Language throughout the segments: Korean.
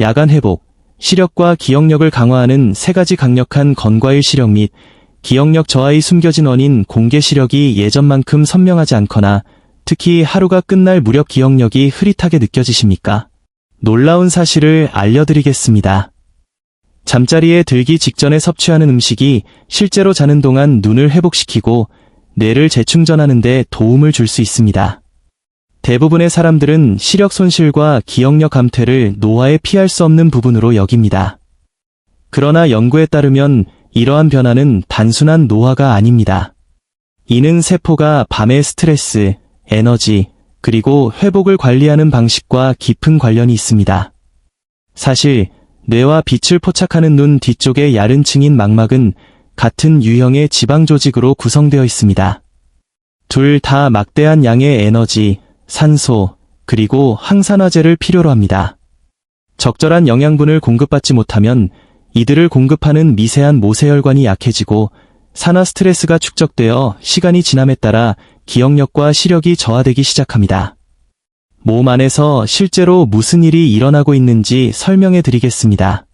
야간 회복, 시력과 기억력을 강화하는 3가지 강력한 건과일 시력 및 기억력 저하의 숨겨진 원인 공개 시력이 예전만큼 선명하지 않거나 특히 하루가 끝날 무렵 기억력이 흐릿하게 느껴지십니까? 놀라운 사실을 알려드리겠습니다. 잠자리에 들기 직전에 섭취하는 음식이 실제로 자는 동안 눈을 회복시키고 뇌를 재충전하는 데 도움을 줄 수 있습니다. 대부분의 사람들은 시력 손실과 기억력 감퇴를 노화에 피할 수 없는 부분으로 여깁니다. 그러나 연구에 따르면 이러한 변화는 단순한 노화가 아닙니다. 이는 세포가 밤의 스트레스, 에너지, 그리고 회복을 관리하는 방식과 깊은 관련이 있습니다. 사실 뇌와 빛을 포착하는 눈 뒤쪽의 얇은 층인 망막은 같은 유형의 지방 조직으로 구성되어 있습니다. 둘 다 막대한 양의 에너지, 산소, 그리고 항산화제를 필요로 합니다. 적절한 영양분을 공급받지 못하면 이들을 공급하는 미세한 모세혈관이 약해지고 산화 스트레스가 축적되어 시간이 지남에 따라 기억력과 시력이 저하되기 시작합니다. 몸 안에서 실제로 무슨 일이 일어나고 있는지 설명해 드리겠습니다.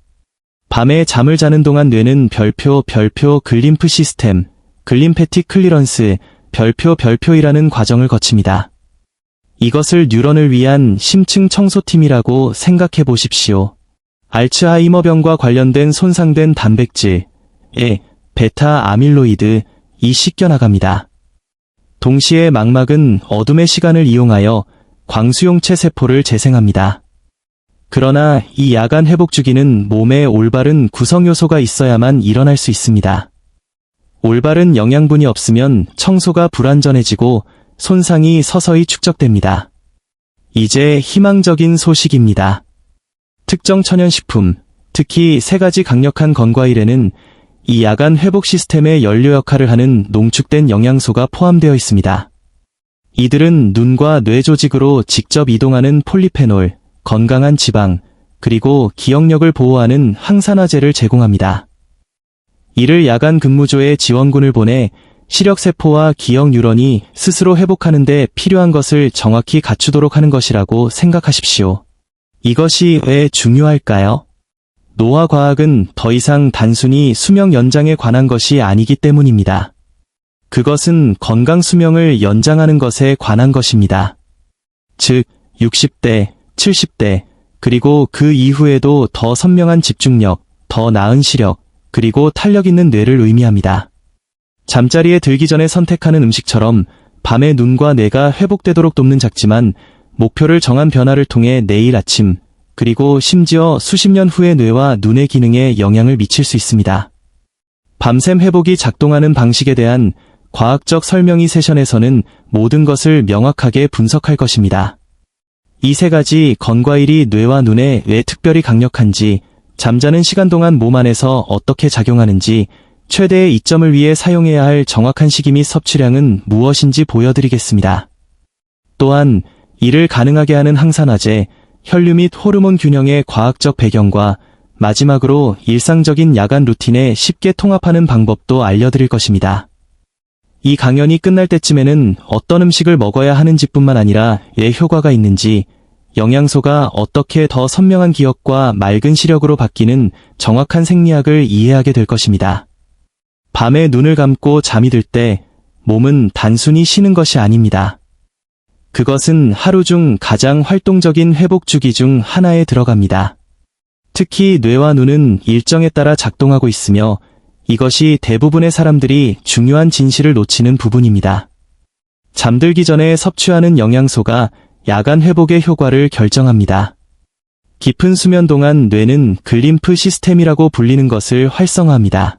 밤에 잠을 자는 동안 뇌는 별표 글림프 시스템, 글림패틱 클리런스, 별표이라는 과정을 거칩니다. 이것을 뉴런을 위한 심층 청소팀이라고 생각해 보십시오. 알츠하이머병과 관련된 손상된 단백질에 베타 아밀로이드, 이 씻겨나갑니다. 동시에 망막은 어둠의 시간을 이용하여 광수용체 세포를 재생합니다. 그러나 이 야간 회복 주기는 몸에 올바른 구성 요소가 있어야만 일어날 수 있습니다. 올바른 영양분이 없으면 청소가 불완전해지고 손상이 서서히 축적됩니다. 이제 희망적인 소식입니다. 특정 천연식품, 특히 3가지 강력한 건과일에는 이 야간 회복 시스템의 연료 역할을 하는 농축된 영양소가 포함되어 있습니다. 이들은 눈과 뇌 조직으로 직접 이동하는 폴리페놀, 건강한 지방, 그리고 기억력을 보호하는 항산화제를 제공합니다. 이를 야간 근무조에 지원군을 보내 시력세포와 기억 뉴런이 스스로 회복하는 데 필요한 것을 정확히 갖추도록 하는 것이라고 생각하십시오. 이것이 왜 중요할까요? 노화 과학은 더 이상 단순히 수명 연장에 관한 것이 아니기 때문입니다. 그것은 건강 수명을 연장하는 것에 관한 것입니다. 즉, 60대, 70대, 그리고 그 이후에도 더 선명한 집중력, 더 나은 시력, 그리고 탄력 있는 뇌를 의미합니다. 잠자리에 들기 전에 선택하는 음식처럼 밤에 눈과 뇌가 회복되도록 돕는 작지만 목표를 정한 변화를 통해 내일 아침, 그리고 심지어 수십 년 후의 뇌와 눈의 기능에 영향을 미칠 수 있습니다. 밤샘 회복이 작동하는 방식에 대한 과학적 설명이 세션에서는 모든 것을 명확하게 분석할 것입니다. 이 3가지 건과일이 뇌와 눈에 왜 특별히 강력한지, 잠자는 시간 동안 몸 안에서 어떻게 작용하는지, 최대의 이점을 위해 사용해야 할 정확한 시기 및 섭취량은 무엇인지 보여드리겠습니다. 또한 이를 가능하게 하는 항산화제, 혈류 및 호르몬 균형의 과학적 배경과 마지막으로 일상적인 야간 루틴에 쉽게 통합하는 방법도 알려드릴 것입니다. 이 강연이 끝날 때쯤에는 어떤 음식을 먹어야 하는지뿐만 아니라 왜 효과가 있는지, 영양소가 어떻게 더 선명한 기억과 맑은 시력으로 바뀌는 정확한 생리학을 이해하게 될 것입니다. 밤에 눈을 감고 잠이 들 때 몸은 단순히 쉬는 것이 아닙니다. 그것은 하루 중 가장 활동적인 회복 주기 중 하나에 들어갑니다. 특히 뇌와 눈은 일정에 따라 작동하고 있으며 이것이 대부분의 사람들이 중요한 진실을 놓치는 부분입니다. 잠들기 전에 섭취하는 영양소가 야간 회복의 효과를 결정합니다. 깊은 수면 동안 뇌는 글림프 시스템이라고 불리는 것을 활성화합니다.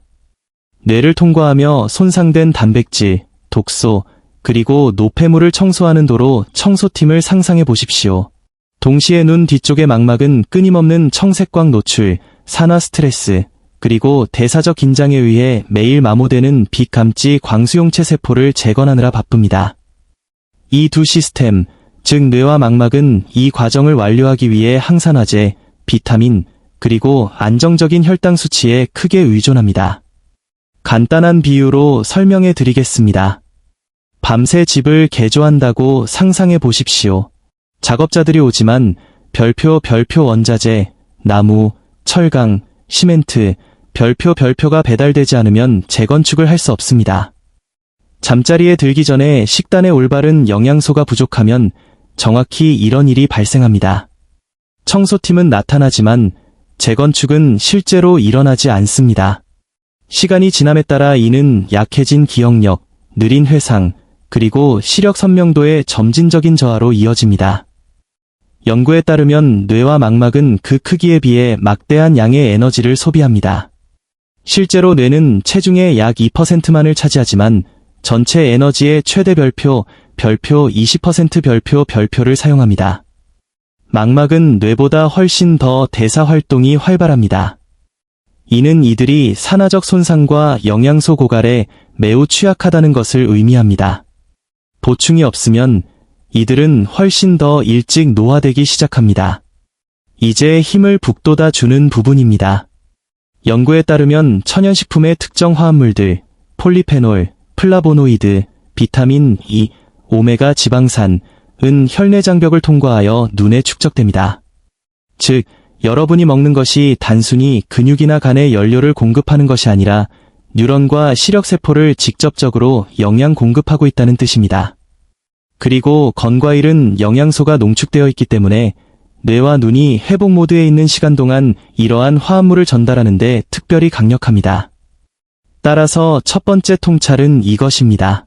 뇌를 통과하며 손상된 단백질, 독소, 그리고 노폐물을 청소하는 도로 청소팀을 상상해 보십시오. 동시에 눈 뒤쪽의 망막은 끊임없는 청색광 노출, 산화 스트레스, 그리고 대사적 긴장에 의해 매일 마모되는 빛 감지 광수용체 세포를 재건하느라 바쁩니다. 이 두 시스템, 즉 뇌와 망막은 이 과정을 완료하기 위해 항산화제, 비타민, 그리고 안정적인 혈당 수치에 크게 의존합니다. 간단한 비유로 설명해 드리겠습니다. 밤새 집을 개조한다고 상상해 보십시오. 작업자들이 오지만 별표 원자재, 나무, 철강, 시멘트, 별표가 배달되지 않으면 재건축을 할 수 없습니다. 잠자리에 들기 전에 식단에 올바른 영양소가 부족하면 정확히 이런 일이 발생합니다. 청소팀은 나타나지만 재건축은 실제로 일어나지 않습니다. 시간이 지남에 따라 이는 약해진 기억력, 느린 회상, 그리고 시력 선명도의 점진적인 저하로 이어집니다. 연구에 따르면 뇌와 망막은 그 크기에 비해 막대한 양의 에너지를 소비합니다. 실제로 뇌는 체중의 약 2%만을 차지하지만 전체 에너지의 최대 별표 20% 별표를 사용합니다. 망막은 뇌보다 훨씬 더 대사 활동이 활발합니다. 이는 이들이 산화적 손상과 영양소 고갈에 매우 취약하다는 것을 의미합니다. 보충이 없으면 이들은 훨씬 더 일찍 노화되기 시작합니다. 이제 힘을 북돋아 주는 부분입니다. 연구에 따르면 천연식품의 특정 화합물들, 폴리페놀, 플라보노이드, 비타민 E, 오메가 지방산은 혈내 장벽을 통과하여 눈에 축적됩니다. 즉, 여러분이 먹는 것이 단순히 근육이나 간에 연료를 공급하는 것이 아니라 뉴런과 시력세포를 직접적으로 영양 공급하고 있다는 뜻입니다. 그리고 건과일은 영양소가 농축되어 있기 때문에 뇌와 눈이 회복 모드에 있는 시간 동안 이러한 화합물을 전달하는데 특별히 강력합니다. 따라서 첫 번째 통찰은 이것입니다.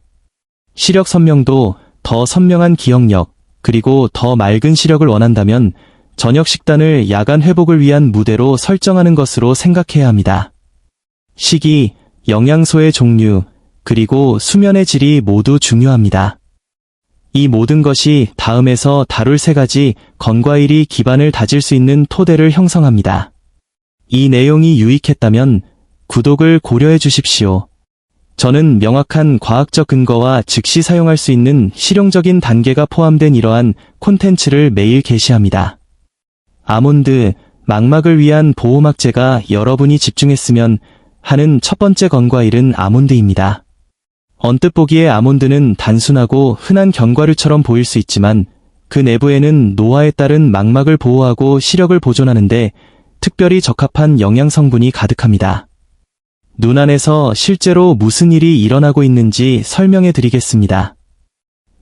시력 선명도, 더 선명한 기억력, 그리고 더 맑은 시력을 원한다면 저녁 식단을 야간 회복을 위한 무대로 설정하는 것으로 생각해야 합니다. 시기, 영양소의 종류, 그리고 수면의 질이 모두 중요합니다. 이 모든 것이 다음에서 다룰 3가지 건과일이 기반을 다질 수 있는 토대를 형성합니다. 이 내용이 유익했다면 구독을 고려해 주십시오. 저는 명확한 과학적 근거와 즉시 사용할 수 있는 실용적인 단계가 포함된 이러한 콘텐츠를 매일 게시합니다. 아몬드, 망막을 위한 보호막제가 여러분이 집중했으면 하는 첫 번째 건과일은 아몬드입니다. 언뜻 보기에 아몬드는 단순하고 흔한 견과류처럼 보일 수 있지만 그 내부에는 노화에 따른 망막을 보호하고 시력을 보존하는데 특별히 적합한 영양 성분이 가득합니다. 눈 안에서 실제로 무슨 일이 일어나고 있는지 설명해 드리겠습니다.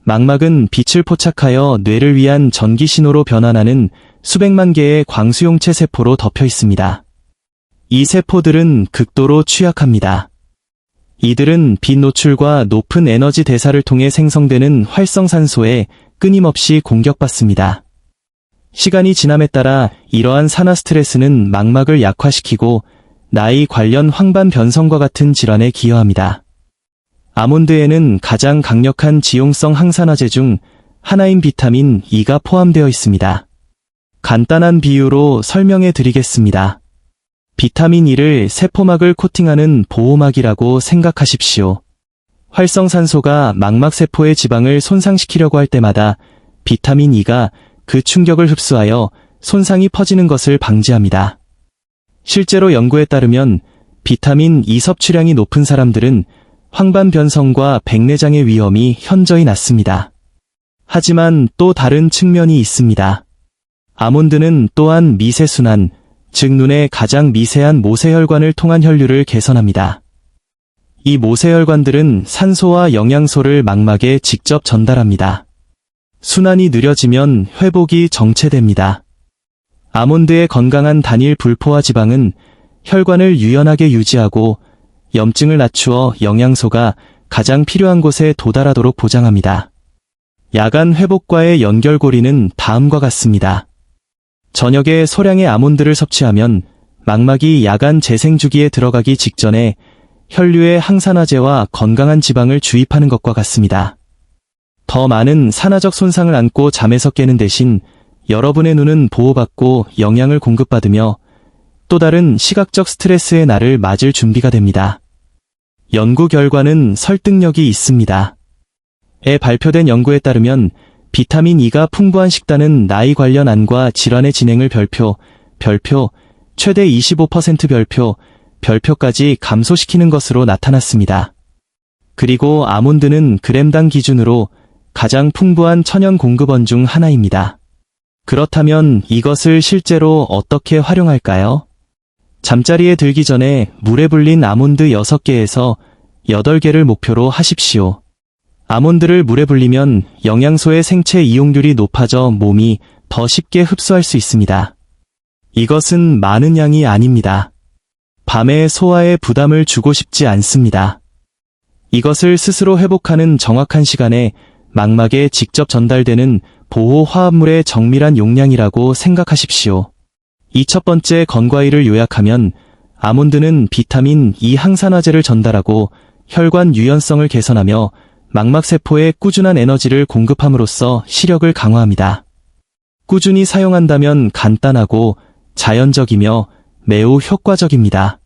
망막은 빛을 포착하여 뇌를 위한 전기 신호로 변환하는 수백만 개의 광수용체 세포로 덮여 있습니다. 이 세포들은 극도로 취약합니다. 이들은 빛 노출과 높은 에너지 대사를 통해 생성되는 활성산소에 끊임없이 공격받습니다. 시간이 지남에 따라 이러한 산화 스트레스는 망막을 약화시키고 나이 관련 황반 변성과 같은 질환에 기여합니다. 아몬드에는 가장 강력한 지용성 항산화제 중 하나인 비타민 E가 포함되어 있습니다. 간단한 비유로 설명해 드리겠습니다. 비타민 E를 세포막을 코팅하는 보호막이라고 생각하십시오. 활성산소가 망막세포의 지방을 손상시키려고 할 때마다 비타민 E가 그 충격을 흡수하여 손상이 퍼지는 것을 방지합니다. 실제로 연구에 따르면 비타민 E 섭취량이 높은 사람들은 황반 변성과 백내장의 위험이 현저히 낮습니다. 하지만 또 다른 측면이 있습니다. 아몬드는 또한 미세순환, 즉 눈의 가장 미세한 모세혈관을 통한 혈류를 개선합니다. 이 모세혈관들은 산소와 영양소를 망막에 직접 전달합니다. 순환이 느려지면 회복이 정체됩니다. 아몬드의 건강한 단일 불포화 지방은 혈관을 유연하게 유지하고 염증을 낮추어 영양소가 가장 필요한 곳에 도달하도록 보장합니다. 야간 회복과의 연결고리는 다음과 같습니다. 저녁에 소량의 아몬드를 섭취하면 망막이 야간 재생 주기에 들어가기 직전에 혈류에 항산화제와 건강한 지방을 주입하는 것과 같습니다. 더 많은 산화적 손상을 안고 잠에서 깨는 대신 여러분의 눈은 보호받고 영양을 공급받으며 또 다른 시각적 스트레스의 날을 맞을 준비가 됩니다. 연구 결과는 설득력이 있습니다. 발표된 연구에 따르면 비타민 E가 풍부한 식단은 나이 관련 암과 질환의 진행을 별표 최대 25% 별표까지 감소시키는 것으로 나타났습니다. 그리고 아몬드는 그램당 기준으로 가장 풍부한 천연 공급원 중 하나입니다. 그렇다면 이것을 실제로 어떻게 활용할까요? 잠자리에 들기 전에 물에 불린 아몬드 6개에서 8개를 목표로 하십시오. 아몬드를 물에 불리면 영양소의 생체 이용률이 높아져 몸이 더 쉽게 흡수할 수 있습니다. 이것은 많은 양이 아닙니다. 밤에 소화에 부담을 주고 싶지 않습니다. 이것을 스스로 회복하는 정확한 시간에 망막에 직접 전달되는 보호 화합물의 정밀한 용량이라고 생각하십시오. 이 첫 번째 건과일을 요약하면 아몬드는 비타민 E 항산화제를 전달하고 혈관 유연성을 개선하며 망막세포에 꾸준한 에너지를 공급함으로써 시력을 강화합니다. 꾸준히 사용한다면 간단하고 자연적이며 매우 효과적입니다.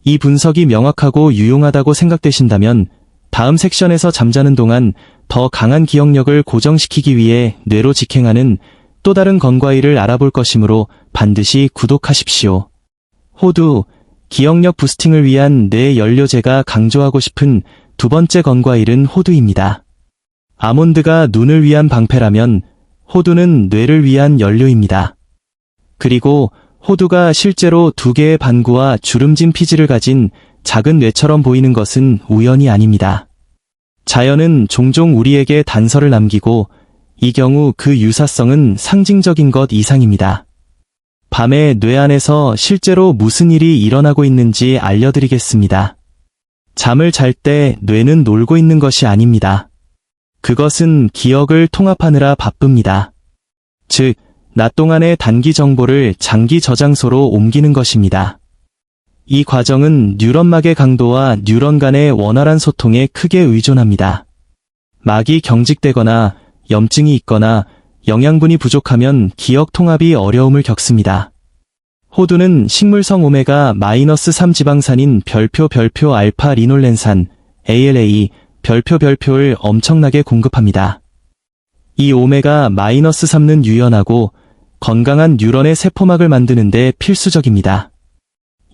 이 분석이 명확하고 유용하다고 생각되신다면 다음 섹션에서 잠자는 동안 더 강한 기억력을 고정시키기 위해 뇌로 직행하는 또 다른 건과일을 알아볼 것이므로 반드시 구독하십시오. 호두, 기억력 부스팅을 위한 뇌 연료제가 강조하고 싶은 두 번째 건과일은 호두입니다. 아몬드가 눈을 위한 방패라면 호두는 뇌를 위한 연료입니다. 그리고 호두가 실제로 2개의 반구와 주름진 피지를 가진 작은 뇌처럼 보이는 것은 우연이 아닙니다. 자연은 종종 우리에게 단서를 남기고 이 경우 그 유사성은 상징적인 것 이상입니다. 밤에 뇌 안에서 실제로 무슨 일이 일어나고 있는지 알려드리겠습니다. 잠을 잘 때 뇌는 놀고 있는 것이 아닙니다. 그것은 기억을 통합하느라 바쁩니다. 즉, 낮 동안의 단기 정보를 장기 저장소로 옮기는 것입니다. 이 과정은 뉴런막의 강도와 뉴런 간의 원활한 소통에 크게 의존합니다. 막이 경직되거나 염증이 있거나 영양분이 부족하면 기억 통합이 어려움을 겪습니다. 호두는 식물성 오메가-3 지방산인 별표 알파 리놀렌산, ALA, 별표를 엄청나게 공급합니다. 이 오메가-3는 유연하고 건강한 뉴런의 세포막을 만드는 데 필수적입니다.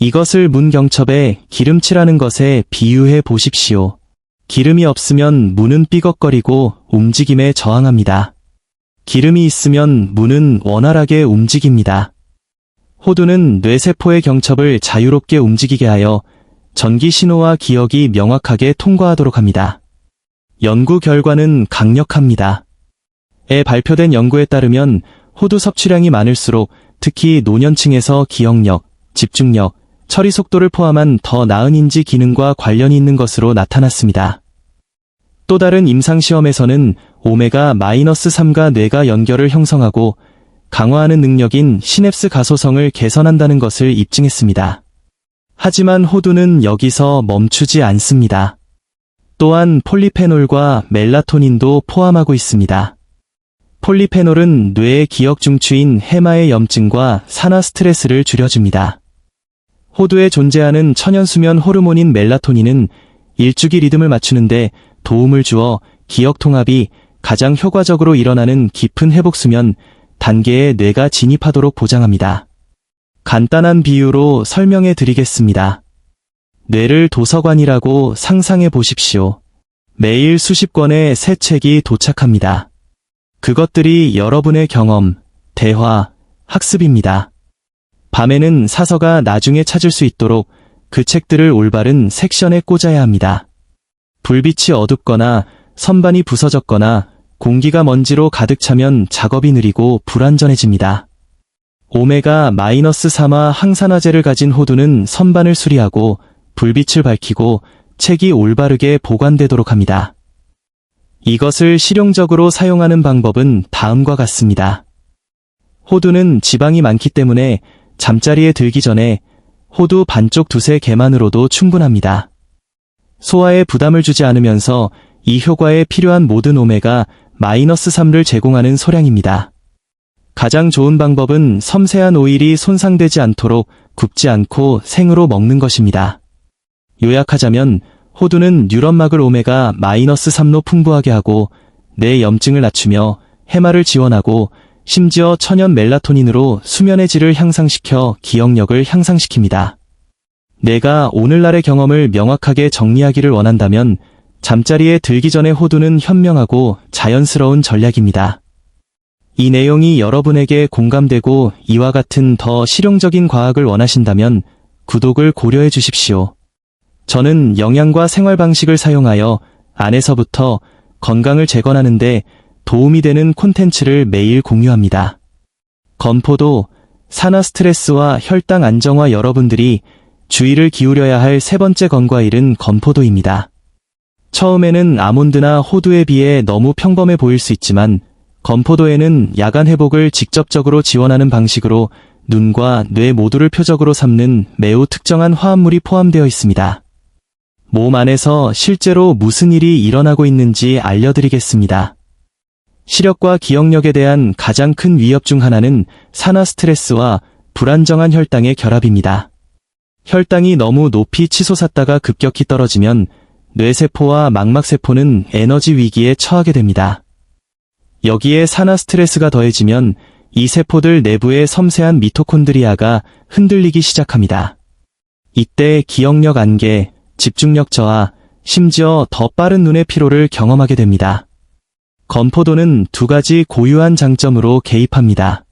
이것을 문경첩에 기름칠하는 것에 비유해 보십시오. 기름이 없으면 문은 삐걱거리고 움직임에 저항합니다. 기름이 있으면 문은 원활하게 움직입니다. 호두는 뇌세포의 경첩을 자유롭게 움직이게 하여 전기 신호와 기억이 명확하게 통과하도록 합니다. 연구 결과는 강력합니다. 발표된 연구에 따르면 호두 섭취량이 많을수록 특히 노년층에서 기억력, 집중력, 처리 속도를 포함한 더 나은 인지 기능과 관련이 있는 것으로 나타났습니다. 또 다른 임상시험에서는 오메가-3가 뇌가 연결을 형성하고 강화하는 능력인 시냅스 가소성을 개선한다는 것을 입증했습니다. 하지만 호두는 여기서 멈추지 않습니다. 또한 폴리페놀과 멜라토닌도 포함하고 있습니다. 폴리페놀은 뇌의 기억 중추인 해마의 염증과 산화 스트레스를 줄여줍니다. 호두에 존재하는 천연수면 호르몬인 멜라토닌은 일주기 리듬을 맞추는데 도움을 주어 기억 통합이 가장 효과적으로 일어나는 깊은 회복 수면 단계에 뇌가 진입하도록 보장합니다. 간단한 비유로 설명해 드리겠습니다. 뇌를 도서관이라고 상상해 보십시오. 매일 수십 권의 새 책이 도착합니다. 그것들이 여러분의 경험, 대화, 학습입니다. 밤에는 사서가 나중에 찾을 수 있도록 그 책들을 올바른 섹션에 꽂아야 합니다. 불빛이 어둡거나 선반이 부서졌거나 공기가 먼지로 가득 차면 작업이 느리고 불안전해집니다. 오메가-3화 항산화제를 가진 호두는 선반을 수리하고 불빛을 밝히고 책이 올바르게 보관되도록 합니다. 이것을 실용적으로 사용하는 방법은 다음과 같습니다. 호두는 지방이 많기 때문에 잠자리에 들기 전에 호두 반쪽 2-3개만으로도 충분합니다. 소화에 부담을 주지 않으면서 이 효과에 필요한 모든 오메가-3를 제공하는 소량입니다. 가장 좋은 방법은 섬세한 오일이 손상되지 않도록 굽지 않고 생으로 먹는 것입니다. 요약하자면 호두는 뉴런막을 오메가-3로 풍부하게 하고 뇌 염증을 낮추며 해마를 지원하고 심지어 천연 멜라토닌으로 수면의 질을 향상시켜 기억력을 향상시킵니다. 내가 오늘날의 경험을 명확하게 정리하기를 원한다면 잠자리에 들기 전에 호두는 현명하고 자연스러운 전략입니다. 이 내용이 여러분에게 공감되고 이와 같은 더 실용적인 과학을 원하신다면 구독을 고려해 주십시오. 저는 영양과 생활 방식을 사용하여 안에서부터 건강을 재건하는 데 도움이 되는 콘텐츠를 매일 공유합니다. 건포도, 산화 스트레스와 혈당 안정화. 여러분들이 주의를 기울여야 할 세 번째 건과일은 건포도입니다. 처음에는 아몬드나 호두에 비해 너무 평범해 보일 수 있지만 건포도에는 야간 회복을 직접적으로 지원하는 방식으로 눈과 뇌 모두를 표적으로 삼는 매우 특정한 화합물이 포함되어 있습니다. 몸 안에서 실제로 무슨 일이 일어나고 있는지 알려드리겠습니다. 시력과 기억력에 대한 가장 큰 위협 중 하나는 산화 스트레스와 불안정한 혈당의 결합입니다. 혈당이 너무 높이 치솟았다가 급격히 떨어지면 뇌세포와 망막세포는 에너지 위기에 처하게 됩니다. 여기에 산화 스트레스가 더해지면 이 세포들 내부의 섬세한 미토콘드리아가 흔들리기 시작합니다. 이때 기억력 안개, 집중력 저하, 심지어 더 빠른 눈의 피로를 경험하게 됩니다. 건포도는 두 가지 고유한 장점으로 개입합니다.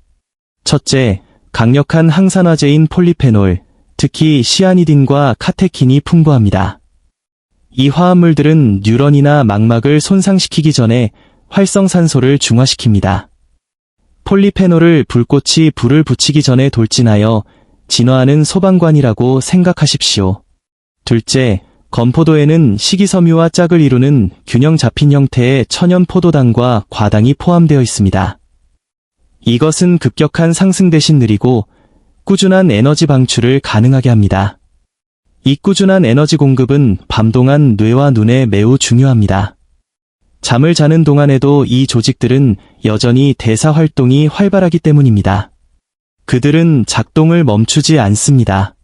첫째, 강력한 항산화제인 폴리페놀, 특히 시아니딘과 카테킨이 풍부합니다. 이 화합물들은 뉴런이나 망막을 손상시키기 전에 활성산소를 중화시킵니다. 폴리페놀을 불꽃이 불을 붙이기 전에 돌진하여 진화하는 소방관이라고 생각하십시오. 둘째, 건포도에는 식이섬유와 짝을 이루는 균형 잡힌 형태의 천연 포도당과 과당이 포함되어 있습니다. 이것은 급격한 상승 대신 느리고 꾸준한 에너지 방출을 가능하게 합니다. 이 꾸준한 에너지 공급은 밤 동안 뇌와 눈에 매우 중요합니다. 잠을 자는 동안에도 이 조직들은 여전히 대사 활동이 활발하기 때문입니다. 그들은 작동을 멈추지 않습니다.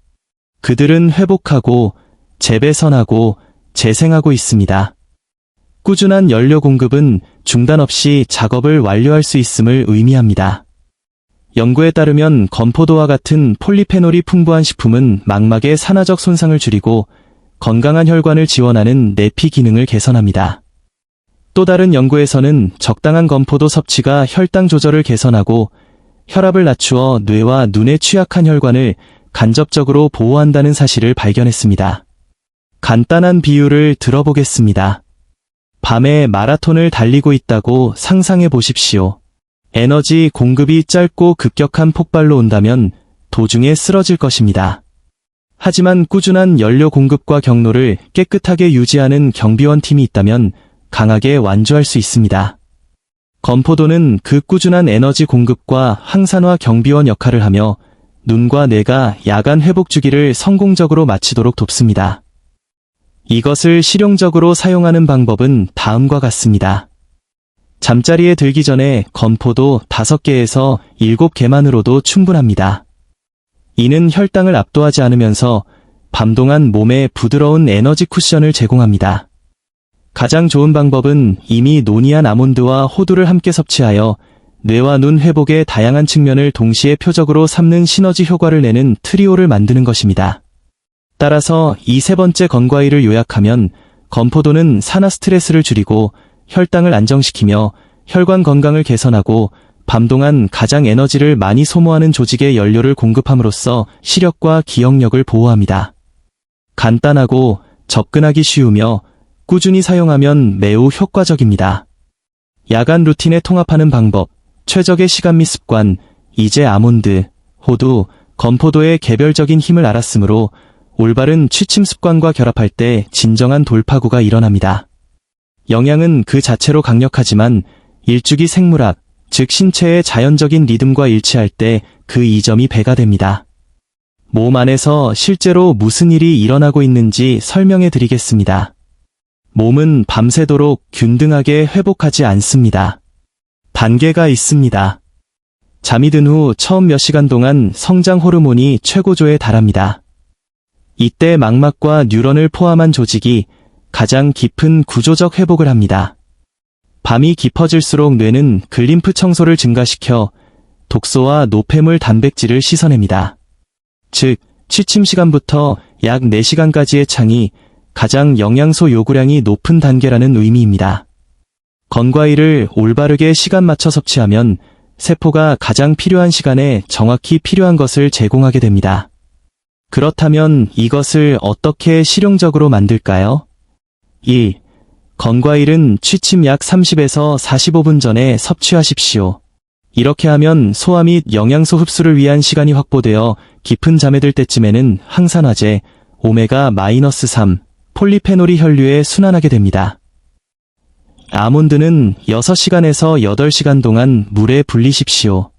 그들은 회복하고 재배선하고 재생하고 있습니다. 꾸준한 연료 공급은 중단 없이 작업을 완료할 수 있음을 의미합니다. 연구에 따르면 건포도와 같은 폴리페놀이 풍부한 식품은 망막의 산화적 손상을 줄이고 건강한 혈관을 지원하는 내피 기능을 개선합니다. 또 다른 연구에서는 적당한 건포도 섭취가 혈당 조절을 개선하고 혈압을 낮추어 뇌와 눈에 취약한 혈관을 간접적으로 보호한다는 사실을 발견했습니다. 간단한 비유를 들어보겠습니다. 밤에 마라톤을 달리고 있다고 상상해 보십시오. 에너지 공급이 짧고 급격한 폭발로 온다면 도중에 쓰러질 것입니다. 하지만 꾸준한 연료 공급과 경로를 깨끗하게 유지하는 경비원 팀이 있다면 강하게 완주할 수 있습니다. 건포도는 그 꾸준한 에너지 공급과 항산화 경비원 역할을 하며 눈과 뇌가 야간 회복 주기를 성공적으로 마치도록 돕습니다. 이것을 실용적으로 사용하는 방법은 다음과 같습니다. 잠자리에 들기 전에 건포도 5개에서 7개만으로도 충분합니다. 이는 혈당을 압도하지 않으면서 밤 동안 몸에 부드러운 에너지 쿠션을 제공합니다. 가장 좋은 방법은 이미 논이한 아몬드와 호두를 함께 섭취하여 뇌와 눈 회복의 다양한 측면을 동시에 표적으로 삼는 시너지 효과를 내는 트리오를 만드는 것입니다. 따라서 이 세 번째 건과일을 요약하면 건포도는 산화 스트레스를 줄이고 혈당을 안정시키며 혈관 건강을 개선하고 밤 동안 가장 에너지를 많이 소모하는 조직에 연료를 공급함으로써 시력과 기억력을 보호합니다. 간단하고 접근하기 쉬우며 꾸준히 사용하면 매우 효과적입니다. 야간 루틴에 통합하는 방법, 최적의 시간 및 습관, 이제 아몬드, 호두, 건포도의 개별적인 힘을 알았으므로 올바른 취침 습관과 결합할 때 진정한 돌파구가 일어납니다. 영양은 그 자체로 강력하지만 일주기 생물학, 즉 신체의 자연적인 리듬과 일치할 때 그 이점이 배가 됩니다. 몸 안에서 실제로 무슨 일이 일어나고 있는지 설명해 드리겠습니다. 몸은 밤새도록 균등하게 회복하지 않습니다. 단계가 있습니다. 잠이 든 후 처음 몇 시간 동안 성장 호르몬이 최고조에 달합니다. 이때 망막과 뉴런을 포함한 조직이 가장 깊은 구조적 회복을 합니다. 밤이 깊어질수록 뇌는 글림프 청소를 증가시켜 독소와 노폐물 단백질을 씻어냅니다. 즉, 취침 시간부터 약 4시간까지의 창이 가장 영양소 요구량이 높은 단계라는 의미입니다. 건과일을 올바르게 시간 맞춰 섭취하면 세포가 가장 필요한 시간에 정확히 필요한 것을 제공하게 됩니다. 그렇다면 이것을 어떻게 실용적으로 만들까요? 1. 건과일은 취침 약 30에서 45분 전에 섭취하십시오. 이렇게 하면 소화 및 영양소 흡수를 위한 시간이 확보되어 깊은 잠에 들 때쯤에는 항산화제, 오메가-3, 폴리페놀이 혈류에 순환하게 됩니다. 아몬드는 6시간에서 8시간 동안 물에 불리십시오.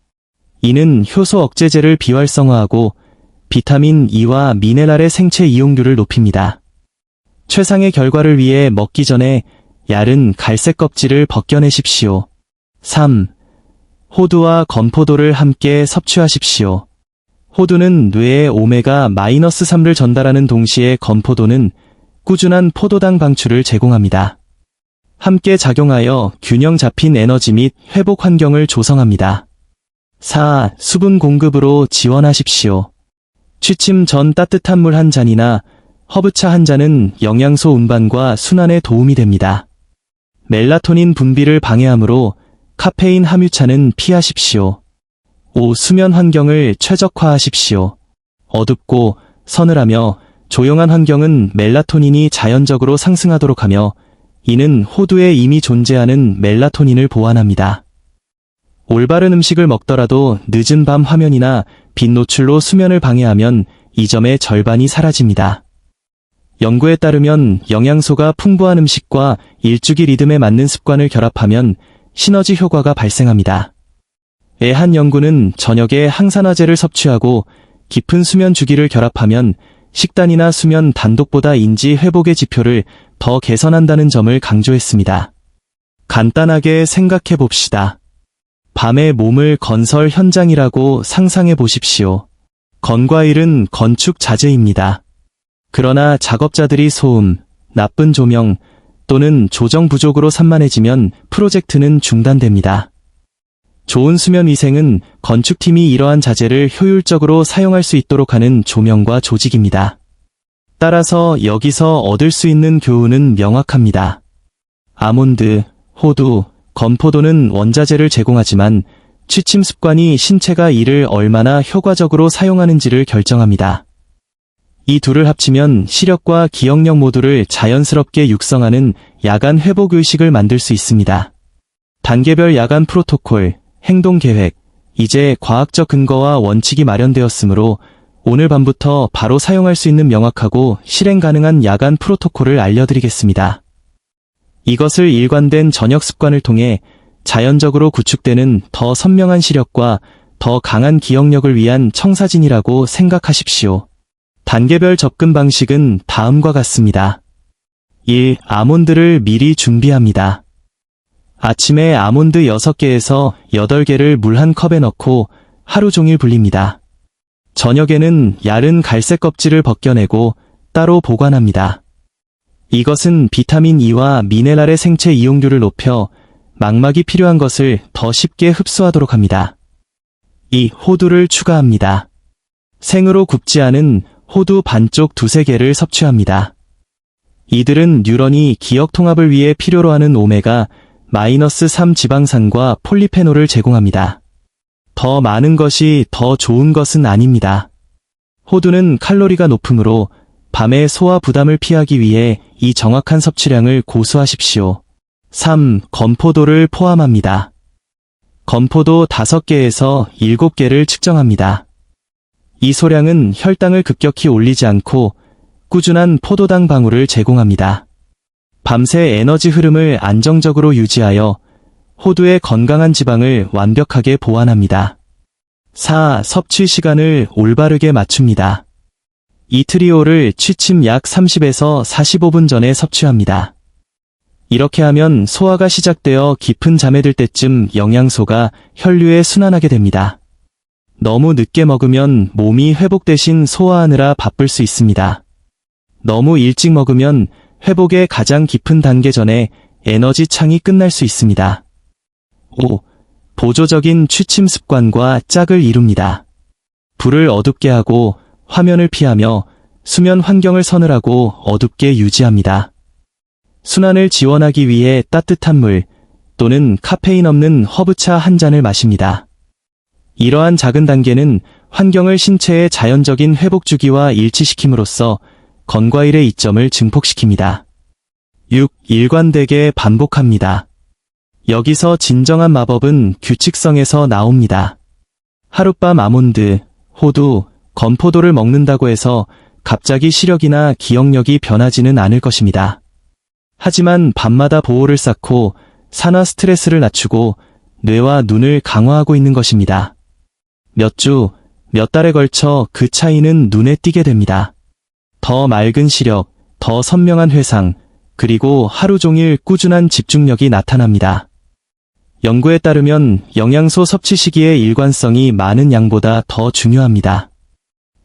이는 효소 억제제를 비활성화하고 비타민 E와 미네랄의 생체 이용률을 높입니다. 최상의 결과를 위해 먹기 전에 얇은 갈색 껍질을 벗겨내십시오. 3. 호두와 건포도를 함께 섭취하십시오. 호두는 뇌에 오메가-3를 전달하는 동시에 건포도는 꾸준한 포도당 방출을 제공합니다. 함께 작용하여 균형 잡힌 에너지 및 회복 환경을 조성합니다. 4. 수분 공급으로 지원하십시오. 취침 전 따뜻한 물 한 잔이나 허브차 한 잔은 영양소 운반과 순환에 도움이 됩니다. 멜라토닌 분비를 방해하므로 카페인 함유차는 피하십시오. 5. 수면 환경을 최적화하십시오. 어둡고 서늘하며 조용한 환경은 멜라토닌이 자연적으로 상승하도록 하며 이는 호두에 이미 존재하는 멜라토닌을 보완합니다. 올바른 음식을 먹더라도 늦은 밤 화면이나 빛 노출로 수면을 방해하면 이 점의 절반이 사라집니다. 연구에 따르면 영양소가 풍부한 음식과 일주기 리듬에 맞는 습관을 결합하면 시너지 효과가 발생합니다. 한 연구는 저녁에 항산화제를 섭취하고 깊은 수면 주기를 결합하면 식단이나 수면 단독보다 인지 회복의 지표를 더 개선한다는 점을 강조했습니다. 간단하게 생각해 봅시다. 밤에 몸을 건설 현장이라고 상상해 보십시오. 건과일은 건축 자재입니다. 그러나 작업자들이 소음, 나쁜 조명 또는 조정 부족으로 산만해지면 프로젝트는 중단됩니다. 좋은 수면 위생은 건축팀이 이러한 자재를 효율적으로 사용할 수 있도록 하는 조명과 조직입니다. 따라서 여기서 얻을 수 있는 교훈은 명확합니다. 아몬드, 호두, 건포도는 원자재를 제공하지만 취침 습관이 신체가 이를 얼마나 효과적으로 사용하는지를 결정합니다. 이 둘을 합치면 시력과 기억력 모두를 자연스럽게 육성하는 야간 회복 의식을 만들 수 있습니다. 단계별 야간 프로토콜, 행동 계획, 이제 과학적 근거와 원칙이 마련되었으므로 오늘 밤부터 바로 사용할 수 있는 명확하고 실행 가능한 야간 프로토콜을 알려드리겠습니다. 이것을 일관된 저녁 습관을 통해 자연적으로 구축되는 더 선명한 시력과 더 강한 기억력을 위한 청사진이라고 생각하십시오. 단계별 접근 방식은 다음과 같습니다. 1. 아몬드를 미리 준비합니다. 아침에 아몬드 6개에서 8개를 물 한 컵에 넣고 하루 종일 불립니다. 저녁에는 얇은 갈색 껍질을 벗겨내고 따로 보관합니다. 이것은 비타민 E와 미네랄의 생체 이용률을 높여 망막이 필요한 것을 더 쉽게 흡수하도록 합니다. 2. 호두를 추가합니다. 생으로 굽지 않은 호두 반쪽 2-3개를 섭취합니다. 이들은 뉴런이 기억 통합을 위해 필요로 하는 오메가-3 지방산과 폴리페놀을 제공합니다. 더 많은 것이 더 좋은 것은 아닙니다. 호두는 칼로리가 높으므로 밤의 소화 부담을 피하기 위해 이 정확한 섭취량을 고수하십시오. 3. 건포도를 포함합니다. 건포도 5개에서 7개를 측정합니다. 이 소량은 혈당을 급격히 올리지 않고 꾸준한 포도당 방울을 제공합니다. 밤새 에너지 흐름을 안정적으로 유지하여 호두의 건강한 지방을 완벽하게 보완합니다. 4. 섭취 시간을 올바르게 맞춥니다. 이 트리오를 취침 약 30에서 45분 전에 섭취합니다. 이렇게 하면 소화가 시작되어 깊은 잠에 들 때쯤 영양소가 혈류에 순환하게 됩니다. 너무 늦게 먹으면 몸이 회복 대신 소화하느라 바쁠 수 있습니다. 너무 일찍 먹으면 회복의 가장 깊은 단계 전에 에너지 창이 끝날 수 있습니다. 5. 보조적인 취침 습관과 짝을 이룹니다. 불을 어둡게 하고 화면을 피하며 수면 환경을 서늘하고 어둡게 유지합니다. 순환을 지원하기 위해 따뜻한 물 또는 카페인 없는 허브차 한 잔을 마십니다. 이러한 작은 단계는 환경을 신체의 자연적인 회복 주기와 일치시킴으로써 건과일의 이점을 증폭시킵니다. 6. 일관되게 반복합니다. 여기서 진정한 마법은 규칙성에서 나옵니다. 하룻밤 아몬드, 호두, 건포도를 먹는다고 해서 갑자기 시력이나 기억력이 변하지는 않을 것입니다. 하지만 밤마다 보호를 쌓고 산화 스트레스를 낮추고 뇌와 눈을 강화하고 있는 것입니다. 몇 주, 몇 달에 걸쳐 그 차이는 눈에 띄게 됩니다. 더 맑은 시력, 더 선명한 회상, 그리고 하루 종일 꾸준한 집중력이 나타납니다. 연구에 따르면 영양소 섭취 시기의 일관성이 많은 양보다 더 중요합니다.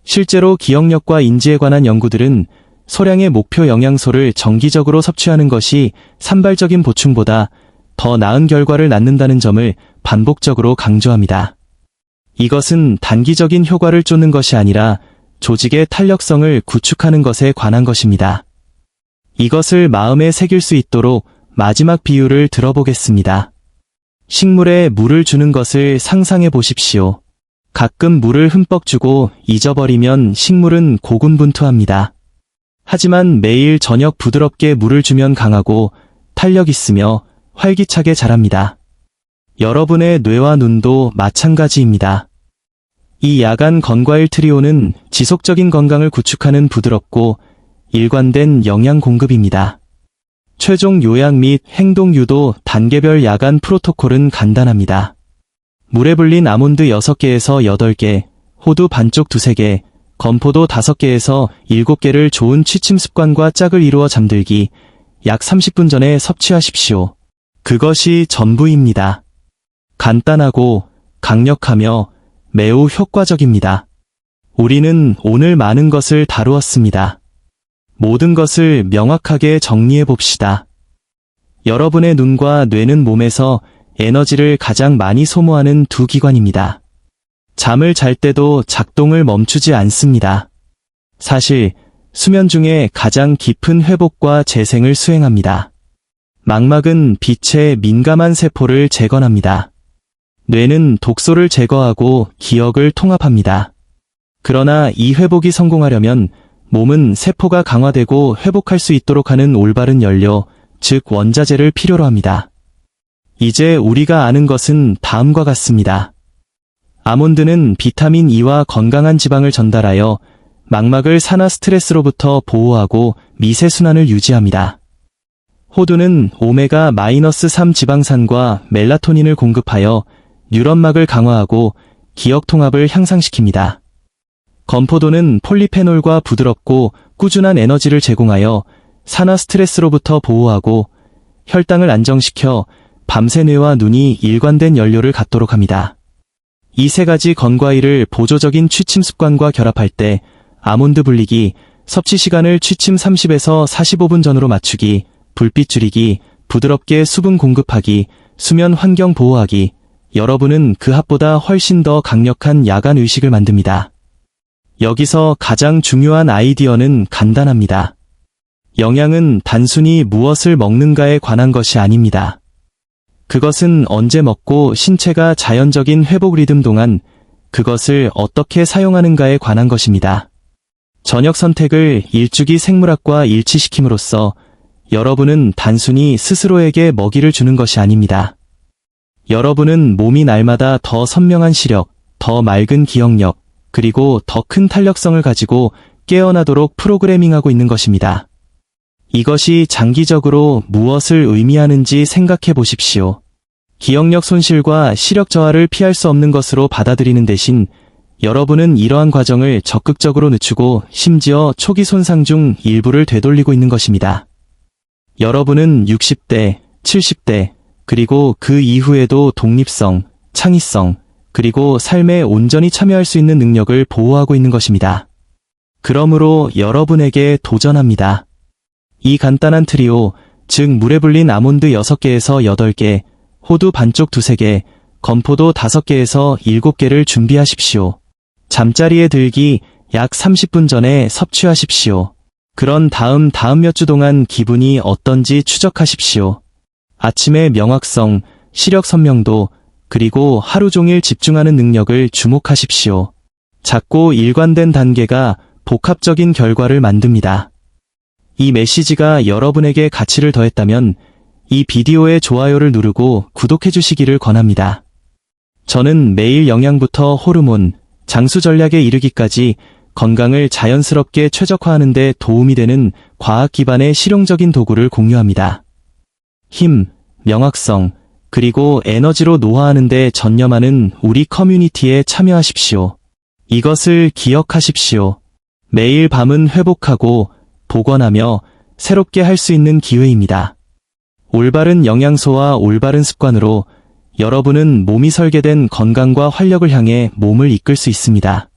실제로 기억력과 인지에 관한 연구들은 소량의 목표 영양소를 정기적으로 섭취하는 것이 산발적인 보충보다 더 나은 결과를 낳는다는 점을 반복적으로 강조합니다. 이것은 단기적인 효과를 쫓는 것이 아니라 조직의 탄력성을 구축하는 것에 관한 것입니다. 이것을 마음에 새길 수 있도록 마지막 비유를 들어보겠습니다. 식물에 물을 주는 것을 상상해 보십시오. 가끔 물을 흠뻑 주고 잊어버리면 식물은 고군분투합니다. 하지만 매일 저녁 부드럽게 물을 주면 강하고 탄력 있으며 활기차게 자랍니다. 여러분의 뇌와 눈도 마찬가지입니다. 이 야간 건과일 트리오는 지속적인 건강을 구축하는 부드럽고 일관된 영양 공급입니다. 최종 요약 및 행동 유도 단계별 야간 프로토콜은 간단합니다. 물에 불린 아몬드 6개에서 8개, 호두 반쪽 2-3개, 건포도 5개에서 7개를 좋은 취침 습관과 짝을 이루어 잠들기 약 30분 전에 섭취하십시오. 그것이 전부입니다. 간단하고 강력하며 매우 효과적입니다. 우리는 오늘 많은 것을 다루었습니다. 모든 것을 명확하게 정리해 봅시다. 여러분의 눈과 뇌는 몸에서 에너지를 가장 많이 소모하는 두 기관입니다. 잠을 잘 때도 작동을 멈추지 않습니다. 사실 수면 중에 가장 깊은 회복과 재생을 수행합니다. 망막은 빛에 민감한 세포를 재건합니다. 뇌는 독소를 제거하고 기억을 통합합니다. 그러나 이 회복이 성공하려면 몸은 세포가 강화되고 회복할 수 있도록 하는 올바른 연료, 즉 원자재를 필요로 합니다. 이제 우리가 아는 것은 다음과 같습니다. 아몬드는 비타민 E와 건강한 지방을 전달하여 망막을 산화 스트레스로부터 보호하고 미세순환을 유지합니다. 호두는 오메가-3 지방산과 멜라토닌을 공급하여 뉴런막을 강화하고 기억 통합을 향상시킵니다. 건포도는 폴리페놀과 부드럽고 꾸준한 에너지를 제공하여 산화 스트레스로부터 보호하고 혈당을 안정시켜 밤새 뇌와 눈이 일관된 연료를 갖도록 합니다. 이 세 가지 건과일을 보조적인 취침 습관과 결합할 때 아몬드 불리기, 섭취 시간을 취침 30에서 45분 전으로 맞추기, 불빛 줄이기, 부드럽게 수분 공급하기, 수면 환경 보호하기, 여러분은 그 합보다 훨씬 더 강력한 야간 의식을 만듭니다. 여기서 가장 중요한 아이디어는 간단합니다. 영양은 단순히 무엇을 먹는가에 관한 것이 아닙니다. 그것은 언제 먹고 신체가 자연적인 회복 리듬 동안 그것을 어떻게 사용하는가에 관한 것입니다. 저녁 선택을 일주기 생물학과 일치시킴으로써 여러분은 단순히 스스로에게 먹이를 주는 것이 아닙니다. 여러분은 몸이 날마다 더 선명한 시력, 더 맑은 기억력, 그리고 더 큰 탄력성을 가지고 깨어나도록 프로그래밍하고 있는 것입니다. 이것이 장기적으로 무엇을 의미하는지 생각해 보십시오. 기억력 손실과 시력 저하를 피할 수 없는 것으로 받아들이는 대신 여러분은 이러한 과정을 적극적으로 늦추고 심지어 초기 손상 중 일부를 되돌리고 있는 것입니다. 여러분은 60대, 70대, 그리고 그 이후에도 독립성, 창의성, 그리고 삶에 온전히 참여할 수 있는 능력을 보호하고 있는 것입니다. 그러므로 여러분에게 도전합니다. 이 간단한 트리오, 즉 물에 불린 아몬드 6개에서 8개, 호두 반쪽 2-3개, 건포도 5개에서 7개를 준비하십시오. 잠자리에 들기 약 30분 전에 섭취하십시오. 그런 다음 몇 주 동안 기분이 어떤지 추적하십시오. 아침의 명확성, 시력 선명도, 그리고 하루 종일 집중하는 능력을 주목하십시오. 작고 일관된 단계가 복합적인 결과를 만듭니다. 이 메시지가 여러분에게 가치를 더했다면 이 비디오에 좋아요를 누르고 구독해 주시기를 권합니다. 저는 매일 영양부터 호르몬, 장수 전략에 이르기까지 건강을 자연스럽게 최적화하는 데 도움이 되는 과학 기반의 실용적인 도구를 공유합니다. 힘, 명확성, 그리고 에너지로 노화하는 데 전념하는 우리 커뮤니티에 참여하십시오. 이것을 기억하십시오. 매일 밤은 회복하고 복원하며 새롭게 할 수 있는 기회입니다. 올바른 영양소와 올바른 습관으로 여러분은 몸이 설계된 건강과 활력을 향해 몸을 이끌 수 있습니다.